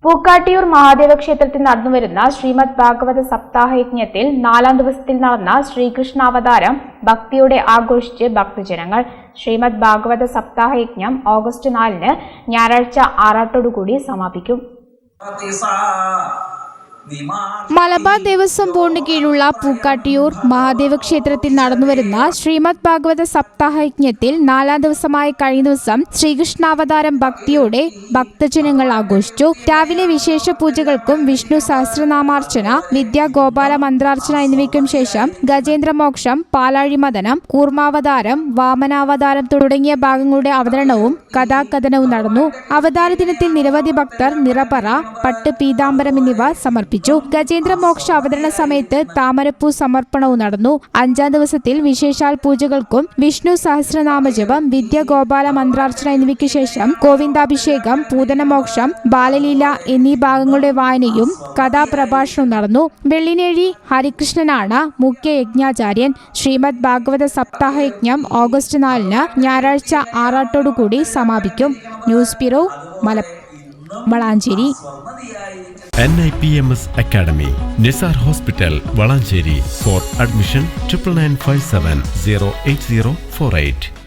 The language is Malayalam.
പൂക്കാട്ടിയൂർ മഹാദേവ ക്ഷേത്രത്തിൽ നടന്നുവരുന്ന ശ്രീമദ് ഭാഗവത സപ്താഹയജ്ഞത്തിൽ 4ാം ദിവസത്തിൽ നടന്ന ശ്രീകൃഷ്ണാവതാരം ഭക്തിയോടെ ആഘോഷിച്ച് ഭക്തജനങ്ങൾ. ശ്രീമദ് ഭാഗവത സപ്താഹയജ്ഞം ഓഗസ്റ്റ് 4-ന് ഞായറാഴ്ച ആറാട്ടോടുകൂടി സമാപിക്കും. മലബാർ ദേവസ്വം ബോർഡിന് കീഴിലുള്ള പൂക്കാട്ടിയൂർ മഹാദേവ ക്ഷേത്രത്തിൽ നടന്നുവരുന്ന ശ്രീമദ് ഭാഗവത സപ്താഹയജ്ഞത്തിൽ 4ാം ദിവസമായ കഴിഞ്ഞ ദിവസം ശ്രീകൃഷ്ണാവതാരം ഭക്തിയോടെ ഭക്തജനങ്ങൾ ആഘോഷിച്ചു. രാവിലെ വിശേഷ പൂജകൾക്കും വിഷ്ണു സഹസ്രനാമാർച്ചന, വിദ്യാഗോപാല മന്ത്രാർച്ചന എന്നിവയ്ക്കും ശേഷം ഗജേന്ദ്രമോക്ഷം, പാലാഴിമദനം, കൂർമാവതാരം, വാമനാവതാരം തുടങ്ങിയ ഭാഗങ്ങളുടെ അവതരണവും കഥാകഥനവും നടന്നു. അവതാര ദിനത്തിൽ നിരവധി ഭക്തർ നിറപറ, പട്ട്, പീതാംബരം എന്നിവ സമർപ്പിച്ചു. ഗജേന്ദ്രമോക്ഷ അവതരണ സമയത്ത് താമരപ്പൂ സമർപ്പണവും നടന്നു. 5ാം ദിവസത്തിൽ വിശേഷാൽ പൂജകൾക്കും വിഷ്ണു സഹസ്രനാമജപം, വിദ്യാഗോപാല മന്ത്രാർച്ചന എന്നിവയ്ക്ക് ശേഷം ഗോവിന്ദാഭിഷേകം, പൂതനമോക്ഷം, ബാലലീല എന്നീ ഭാഗങ്ങളുടെ വായനയും കഥാപ്രഭാഷണവും നടന്നു. വെള്ളിനേഴി ഹരികൃഷ്ണനാണ് മുഖ്യ യജ്ഞാചാര്യൻ. ശ്രീമദ് ഭാഗവത സപ്താഹയജ്ഞം ഓഗസ്റ്റ് 4-ന് ഞായറാഴ്ച ആറാട്ടോടുകൂടി സമാപിക്കും. News bureau, Valanchery. NIPMS Academy, Nisar Hospital, Valancheri. For admission 9957 08048.